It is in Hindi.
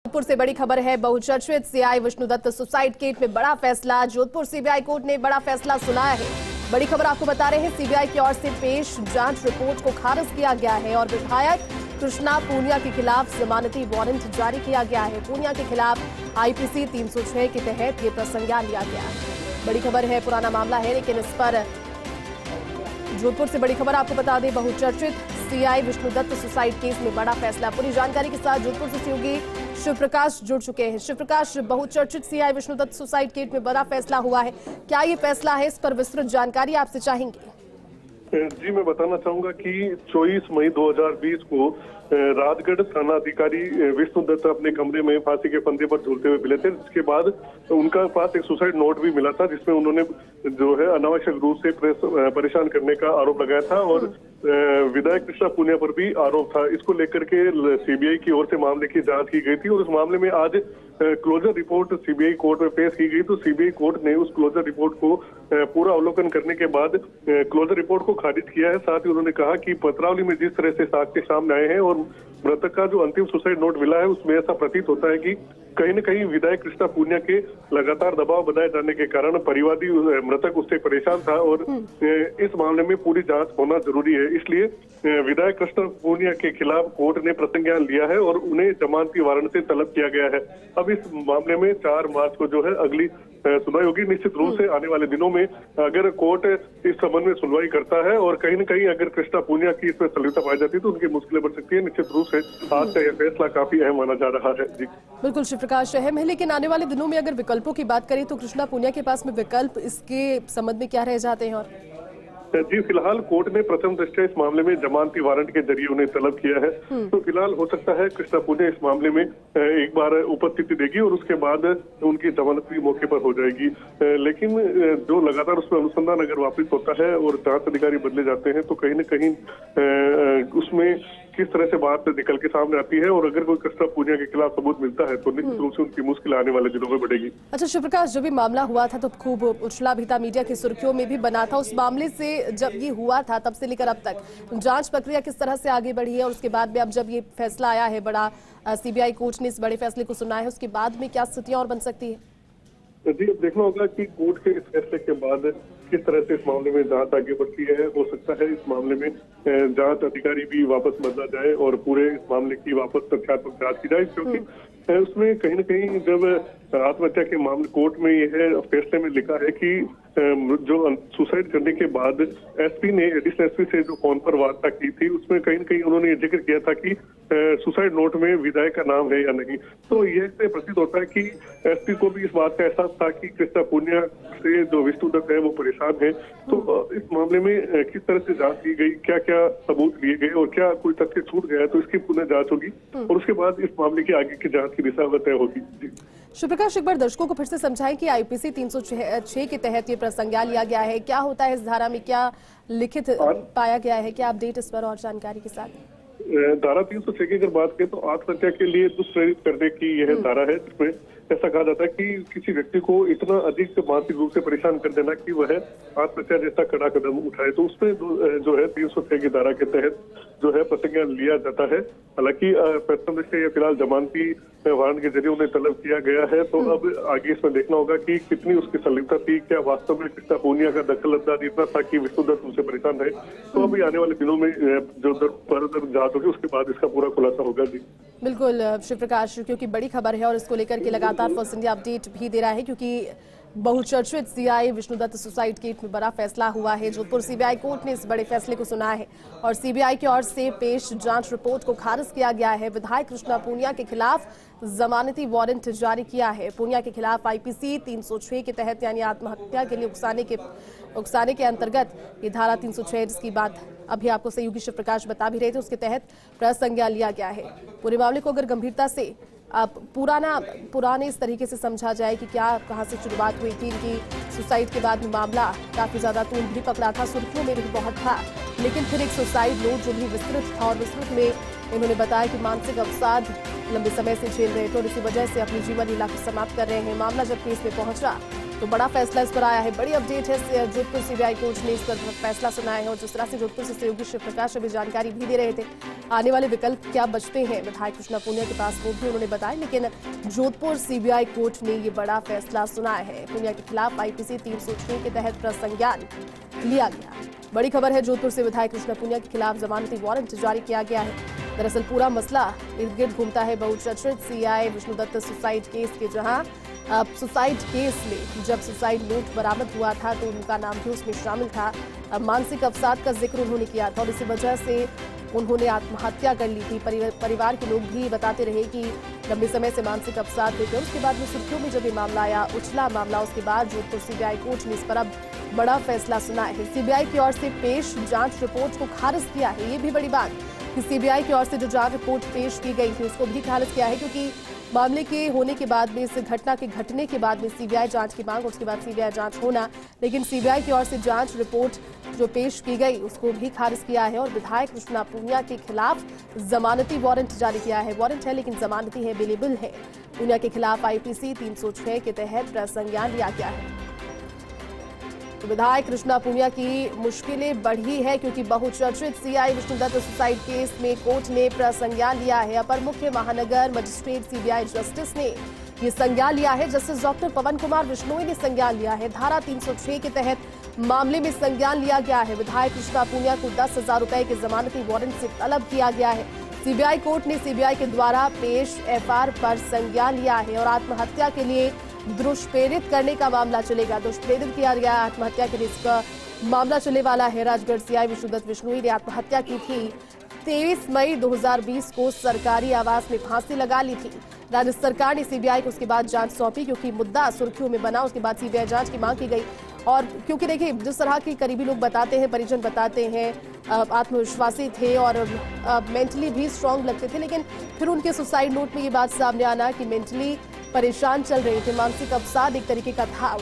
जोधपुर से बड़ी खबर है। बहुचर्चित सीआई विष्णुदत्त सुसाइड केस में बड़ा फैसला। जोधपुर सीबीआई कोर्ट ने बड़ा फैसला सुनाया है। बड़ी खबर आपको बता रहे हैं, सीबीआई की ओर से पेश जांच रिपोर्ट को खारिज किया गया है और विधायक कृष्णा पूनिया के खिलाफ जमानती वारंट जारी किया गया है। पूनिया के खिलाफ आईपीसी 306 के तहत ये प्रसंज्ञान लिया गया है। बड़ी खबर है, पुराना मामला है लेकिन इस पर जोधपुर से बड़ी खबर आपको बता दें, बहुचर्चित सीआई विष्णुदत्त सुसाइड केस में बड़ा फैसला। पूरी जानकारी के साथ जोधपुर से सहयोगी शिवप्रकाश जुड़ चुके हैं। शिवप्रकाश, बहुचर्चित सीआई विष्णुदत्त सुसाइड केस में बड़ा फैसला हुआ है, क्या ये फैसला है? इस पर विस्तृत जानकारी आपसे चाहेंगे। जी, मैं बताना चाहूंगा कि 24 मई 2020 को राजगढ़ थाना अधिकारी विष्णुदत्त अपने कमरे में फांसी के फंदे पर झूलते हुए मिले थे। जिसके बाद उनका पास एक सुसाइड नोट भी मिला था जिसमें उन्होंने जो है अनावश्यक रूप से परेशान करने का आरोप लगाया था और विधायक कृष्णा पूनिया पर भी आरोप था। इसको लेकर के सीबीआई की ओर से मामले की जांच की गई थी और उस मामले में आज क्लोजर रिपोर्ट सीबीआई कोर्ट में पेश की गई। तो सीबीआई कोर्ट ने उस क्लोजर रिपोर्ट को पूरा अवलोकन करने के बाद क्लोजर रिपोर्ट को खारिज किया है। साथ ही उन्होंने कहा कि पत्रावली में जिस तरह से साक्ष्य सामने आए हैं और मृतक का जो अंतिम सुसाइड नोट मिला है उसमें ऐसा प्रतीत होता है कि कहीं न कहीं विधायक कृष्णा पूनिया के लगातार दबाव बनाए जाने के कारण परिवादी मृतक उससे परेशान था और इस मामले में पूरी जांच होना जरूरी है। इसलिए विधायक कृष्णा पूनिया के खिलाफ कोर्ट ने प्रसंज्ञान लिया है और उन्हें जमानती वारंट से तलब किया गया है। अब इस मामले में 4 मार्च को जो है अगली सुनवाई होगी। निश्चित रूप से आने वाले दिनों में अगर कोर्ट इस संबंध में सुनवाई करता है और कहीं न कहीं अगर कृष्णा पूनिया की इसमें संलिप्तता पाई जाती है तो उनकी मुश्किलें बढ़ सकती है। निश्चित रूप से आज का यह फैसला काफी अहम माना जा रहा है। जी बिल्कुल शिवप्रकाश, अहम है, लेकिन आने वाले दिनों में अगर विकल्पों की बात करें तो कृष्णा पूनिया के पास में विकल्प इसके संबंध में क्या रह जाते हैं? और जी, फिलहाल कोर्ट ने प्रथम दृष्टया इस मामले में जमानती वारंट के जरिए उन्हें तलब किया है। तो फिलहाल हो सकता है कृष्णा पूनिया इस मामले में एक बार उपस्थिति देगी और उसके बाद उनकी जमानत भी मौके पर हो जाएगी। लेकिन जो लगातार उसमें अनुसंधान अगर वापस होता है और जांच अधिकारी बदले जाते हैं तो कहीं न कहीं उसमें किस तरह से बात निकल के सामने आती है और अगर कोई कृष्णा पूनिया के खिलाफ सबूत मिलता है तो निश्चित रूप से उनकी मुश्किल आने वाले दिनों में बढ़ेगी। अच्छा शिवप्रकाश, जब भी मामला हुआ था तो खूब उछला भी था, मीडिया की सुर्खियों में भी बना था। उस मामले से जब ये हुआ था तब से लेकर अब तक जांच प्रक्रिया किस तरह से आगे बढ़ी है और उसके बाद में अब जब ये फैसला आया है बड़ा, सीबीआई कोर्ट ने इस बड़े फैसले को सुना है, उसके बाद में क्या स्थितियां और बन सकती है? जी, अब देखना होगा कि कोर्ट के इस फैसले के बाद किस तरह से इस मामले में जांच आगे बढ़ती है। हो सकता है इस मामले में जांच अधिकारी भी वापस बदला जाए और पूरे इस मामले की वापस तथ्यात्मक जांच की जाए, क्योंकि उसमें कहीं न कहीं जब आत्महत्या के मामले कोर्ट में यह फैसले में लिखा है कि जो सुसाइड करने के बाद एसपी ने एडिशनल एसपी से जो फोन पर वार्ता की थी उसमें कहीं न कहीं उन्होंने ये जिक्र किया था कि सुसाइड नोट में विधायक का नाम है या नहीं। तो यह प्रतीत होता है कि एसपी को भी इस बात का एहसास था कि कृष्णा पूनिया से जो विष्णुदत्त है वो परेशान है। तो इस मामले में किस तरह से जांच की गई, क्या क्या सबूत लिए गए और क्या कोई तथ्य छूट गया तो इसकी पुनः जांच होगी और उसके बाद इस मामले की आगे की जांच की दिशा तय होगी। शिवप्रकाश, एक बार दर्शकों को फिर से समझाएं कि आईपीसी 306 के तहत ये प्रसंज्ञान लिया गया है, क्या होता है इस धारा में, क्या लिखित पाया गया है, क्या अपडेट इस पर और जानकारी के साथ? धारा 306 की अगर बात करें तो आत्महत्या के लिए दुष्प्रेरित करने की यह धारा है जिसमें ऐसा कहा जाता है कि किसी व्यक्ति को इतना अधिक मानसिक रूप से परेशान कर देना कि वह आत्महत्या जैसा कड़ा कदम उठाए। तो उसमें जो है 306 की धारा के तहत जो है प्रसंज्ञान लिया जाता है। हालांकि प्रथम दृष्टया फिलहाल जमानती वारंट के जरिए उन्हें तलब किया गया है। तो अब आगे इसमें देखना होगा कि कितनी उसकी संलिप्तता थी, क्या वास्तव में कृष्णा पूनिया का दखल अंदाज इतना था कि विष्णुदत्त उनसे परेशान रहे। तो अभी आने वाले दिनों में जो फर्दर जांच होगी उसके बाद इसका पूरा खुलासा होगा। जी बिल्कुल शिवप्रकाश, क्योंकि बड़ी खबर है और इसको लेकर के लगातार फर्स्ट इंडिया अपडेट भी दे रहा है, क्योंकि बहुचर्चित सीआई विष्णुदत्त सुसाइड केस में बड़ा फैसला हुआ है। जोधपुर सीबीआई कोर्ट ने इस बड़े फैसले को सुना है और सीबीआई की ओर से पेश जांच रिपोर्ट को खारिज किया गया है। विधायक कृष्णा पूनिया के खिलाफ जमानती वारंट जारी किया है। पूनिया के खिलाफ आईपीसी 306 के तहत यानी आत्महत्या के लिए उकसाने के अंतर्गत ये धारा 306 जिसकी बात अभी आपको सहयोगी शिवप्रकाश बता भी रहे थे, उसके तहत प्रसंज्ञान लिया गया है। पूरे मामले को अगर गंभीरता से अब पुराने इस तरीके से समझा जाए कि क्या कहां से शुरुआत हुई थी इनकी सुसाइड के बाद में मामला काफी ज्यादा तूल भी पकड़ा था, सुर्खियों में भी बहुत था, लेकिन फिर एक सुसाइड नोट जो भी विस्तृत था और विस्तृत में इन्होंने बताया कि मानसिक अवसाद लंबे समय से झेल रहे थे और इसी वजह से अपनी जीवन लीला को समाप्त कर रहे हैं। मामला जब केस में पहुंचा तो बड़ा फैसला इस पर आया है। बड़ी अपडेट है, जोधपुर सीबीआई कोर्ट ने इस पर फैसला सुनाया है और जिस तरह से जोधपुर से सहयोगी शिव प्रकाश अभी जानकारी भी दे रहे थे, आने वाले विकल्प क्या बचते हैं विधायक कृष्णा पूनिया के पास, वो भी उन्होंने बताया। लेकिन जोधपुर सीबीआई कोर्ट ने ये बड़ा फैसला सुनाया है। पूनिया के खिलाफ आईपीसी 306 के तहत प्रसंज्ञान लिया गया। बड़ी खबर है, जोधपुर से विधायक कृष्णा पूनिया के खिलाफ जमानती वारंट जारी किया गया है। दरअसल पूरा मसला इर्द गिर्द घूमता है बहुचर्चित सीआई विष्णुदत्त सुसाइड केस के, जहां सुसाइड केस में जब सुसाइड नोट बरामद हुआ था तो उनका नाम भी उसमें शामिल था। मानसिक अवसाद का जिक्र उन्होंने किया था और इसी वजह से उन्होंने आत्महत्या कर ली थी। परिवार के लोग भी बताते रहे कि लंबे समय से मानसिक अवसाद थे। उसके बाद में सुर्खियों में जब ये मामला आया, उछला मामला, उसके बाद जोधपुर सीबीआई कोर्ट ने इस पर अब बड़ा फैसला सुना है। सीबीआई की ओर से पेश जांच रिपोर्ट को खारिज किया है। ये भी बड़ी बात कि सीबीआई की ओर से जो जांच रिपोर्ट पेश की गई थी उसको भी खारिज किया है, क्योंकि मामले के होने के बाद में, इस घटना के घटने के बाद में सीबीआई जांच की मांग, उसके बाद सीबीआई जांच होना, लेकिन सीबीआई की ओर से जांच रिपोर्ट जो पेश की गई उसको भी खारिज किया है और विधायक कृष्णा पूनिया के खिलाफ जमानती वारंट जारी किया है। वारंट है लेकिन जमानती है, बेलेबल है। पूनिया के खिलाफ आईपीसी 306 के तहत प्रसंज्ञान लिया गया है। तो विधायक कृष्णा पूनिया की मुश्किलें बढ़ी है, क्योंकि बहुचर्चित सीआई विष्णुदत्त सुसाइड केस में कोर्ट ने प्रसंज्ञान लिया है। अपर मुख्य महानगर मजिस्ट्रेट सीबीआई जस्टिस ने ये संज्ञान लिया है। जस्टिस डॉक्टर पवन कुमार बिश्नोई ने संज्ञान लिया है। धारा 306 के तहत मामले में संज्ञान लिया गया है। विधायक कृष्णा पूनिया को 10,000 रुपए के जमानती वारंट से तलब किया गया है। सीबीआई कोर्ट ने सीबीआई के द्वारा पेश एफआईआर पर संज्ञान लिया है और आत्महत्या के लिए दुष्प्रेरित करने का मामला चलेगा। दुष्प्रेरित किया गया आत्महत्या के लिए इसका मामला चलने वाला है। राजगढ़ सीआई विष्णुदत्त बिश्नोई ने आत्महत्या की थी। 23 मई 2020 को सरकारी आवास में फांसी लगा ली थी। राज्य सरकार ने सीबीआई को उसके बाद जांच सौंपी, क्योंकि मुद्दा सुर्खियों में बना। उसके बाद सीबीआई जांच की मांग की गई और क्योंकि देखिए जिस तरह के करीबी लोग बताते हैं, परिजन बताते हैं, आत्मविश्वासी थे और मेंटली भी स्ट्रांग लगते थे, लेकिन फिर उनके सुसाइड नोट में ये बात सामने आना कि मेंटली परेशान चल रहे थे, मानसिक अवसाद एक तरीके का था।